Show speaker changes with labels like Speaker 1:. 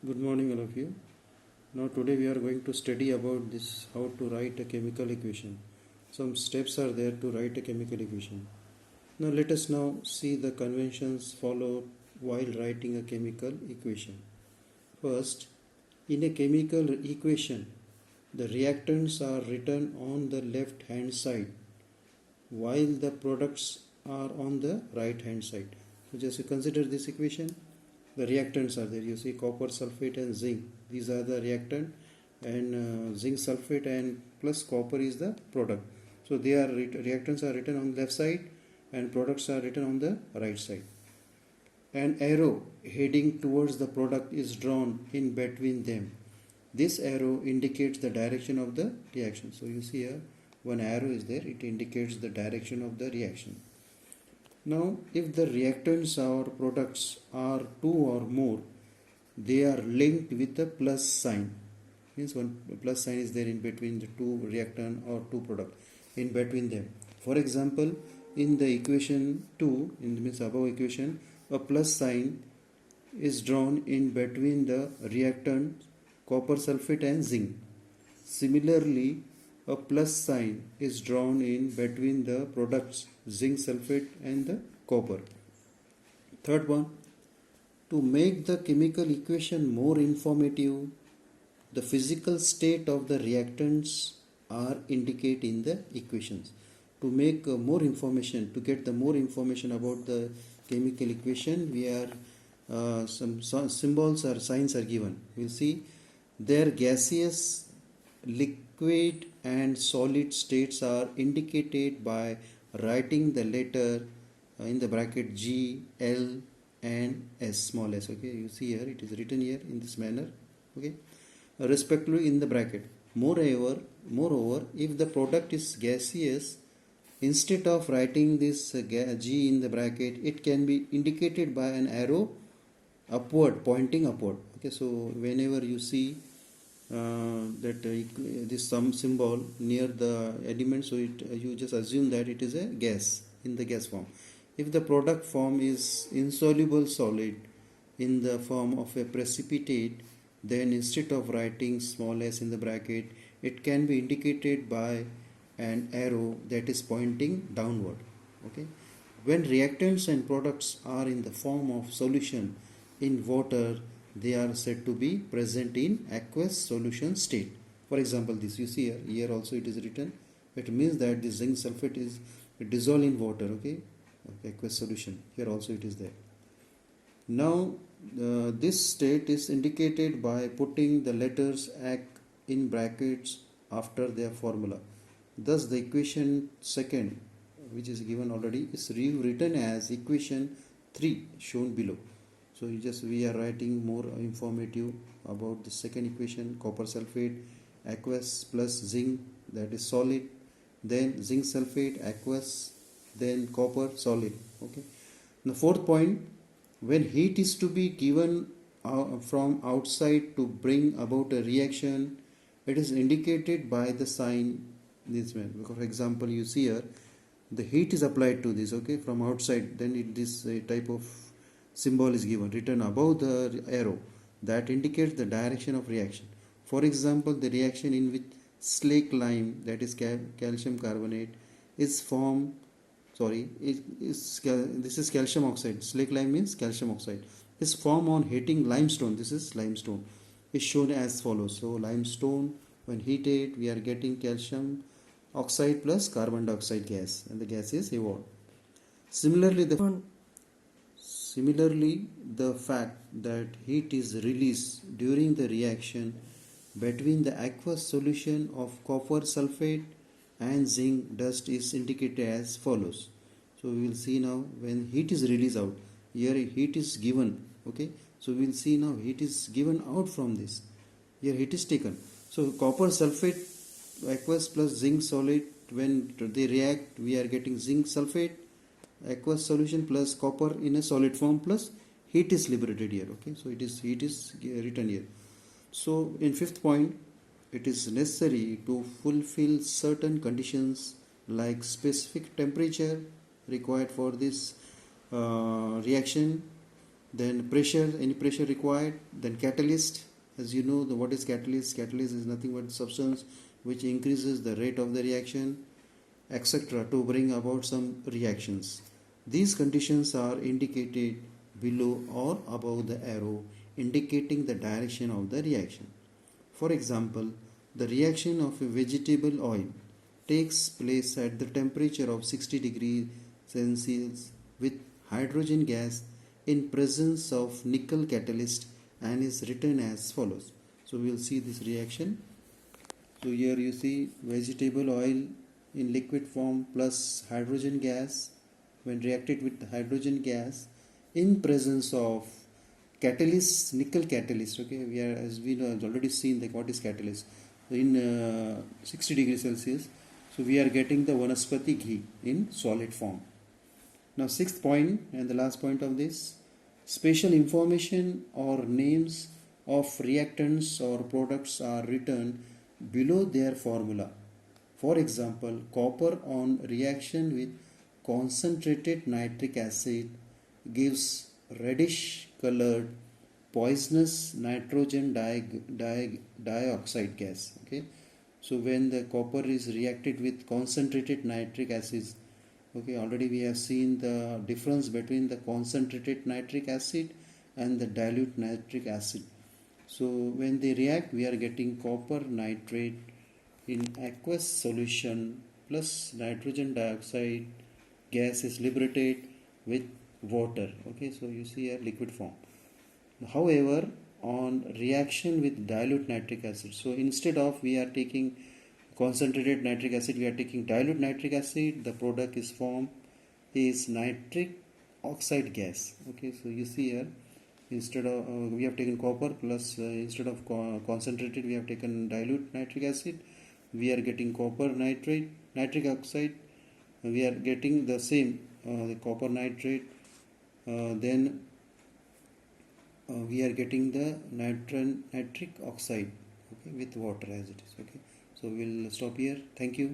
Speaker 1: Good morning, all of you. Now, today we are going to study about this how to write a chemical equation. Some steps are there to write a chemical equation. Now, let us now see the conventions followed while writing a chemical equation. First, in a chemical equation, the reactants are written on the left hand side while the products are on the right hand side. So, just consider this equation. The reactants are there. You see copper sulfate and zinc. These are the reactant, and zinc sulfate and plus copper is the product. So they are reactants are written on the left side and products are written on the right side. An arrow heading towards the product is drawn in between them. This arrow indicates the direction of the reaction. So you see here one arrow is there, it indicates the direction of the reaction. Now, if the reactants or products are two or more, they are linked with a plus sign. Means one plus sign is there in between the two reactant or two product in between them. For example, in the equation 2, in the means above equation, a plus sign is drawn in between the reactant copper sulfate and zinc. Similarly, a plus sign is drawn in between the products zinc sulfate and the copper. Third one, to make the chemical equation more informative, the physical state of the reactants are indicated in the equations. To make more information, to get the more information about the chemical equation, we are some symbols or signs are given. We'll see their gaseous, liquid and solid states are indicated by writing the letter in the bracket G, L and S, small s. Okay, you see here it is written here in this manner. Okay, respectively in the bracket. Moreover, if the product is gaseous, instead of writing this G in the bracket, it can be indicated by an arrow upward, pointing upward. Okay, so whenever you see this some symbol near the element, so you just assume that it is a gas in the gas form. If the product form is insoluble solid in the form of a precipitate, then instead of writing small s in the bracket, it can be indicated by an arrow that is pointing downward. Okay, when reactants and products are in the form of solution in water, they are said to be present in aqueous solution state. For example, this you see here also it is written. It means that the zinc sulfate is dissolved in water. Okay, aqueous solution. Here also it is there. Now this state is indicated by putting the letters AC in brackets after their formula. Thus the equation second, which is given already, is rewritten as equation 3 shown below. So we are writing more informative about the second equation: copper sulfate aqueous plus zinc, that is solid, then zinc sulfate aqueous, then copper solid. Okay. The fourth point, when heat is to be given from outside to bring about a reaction, it is indicated by the sign this way. For example, you see here the heat is applied to this, okay, from outside, then this type of symbol is given written above the arrow that indicates the direction of reaction. For example, the reaction in which slake lime, that is calcium carbonate, is formed. This is calcium oxide. Slake lime means calcium oxide. Is formed on heating limestone. This is limestone. Is shown as follows. So limestone, when heated, we are getting calcium oxide plus carbon dioxide gas, and the gas is evolved. Similarly, the fact that heat is released during the reaction between the aqueous solution of copper sulfate and zinc dust is indicated as follows. So we will see now when heat is released out. Here heat is given. Okay. So we will see now heat is given out from this. Here heat is taken. So copper sulfate aqueous plus zinc solid, when they react, we are getting zinc sulfate aqueous solution plus copper in a solid form, plus heat is liberated here. Okay, so heat is written here. So in fifth point, it is necessary to fulfill certain conditions like specific temperature required for this reaction, Then pressure, any pressure required. Then catalyst, as you know, what is catalyst? Catalyst is nothing but substance which increases the rate of the reaction, etc., to bring about some reactions. These conditions are indicated below or above the arrow, indicating the direction of the reaction. For example, the reaction of a vegetable oil takes place at the temperature of 60 degrees Celsius with hydrogen gas in presence of nickel catalyst and is written as follows. So we will see this reaction. So here you see vegetable oil in liquid form plus hydrogen gas when reacted with hydrogen gas in presence of catalyst, nickel catalyst. Okay, we are, as we know, already seen like what is catalyst in 60 degrees Celsius. So we are getting the vanaspati ghee in solid form. Now sixth point and the last point of this, special information or names of reactants or products are written below their formula. For example, copper on reaction with concentrated nitric acid gives reddish colored poisonous nitrogen dioxide gas. Okay, so when the copper is reacted with concentrated nitric acid, okay, already we have seen the difference between the concentrated nitric acid and the dilute nitric acid. So when they react, we are getting copper nitrate in aqueous solution plus nitrogen dioxide gas is liberated with water. Okay, so you see a liquid form. However, on reaction with dilute nitric acid, so instead of we are taking concentrated nitric acid, we are taking dilute nitric acid, the product is formed is nitric oxide gas. Okay, so you see here, instead of we have taken copper plus instead of concentrated we have taken dilute nitric acid, we are getting copper nitrate, nitric oxide, we are getting the same the copper nitrate, then we are getting the nitric oxide, okay, with water as it is. Okay, so we'll stop here. Thank you.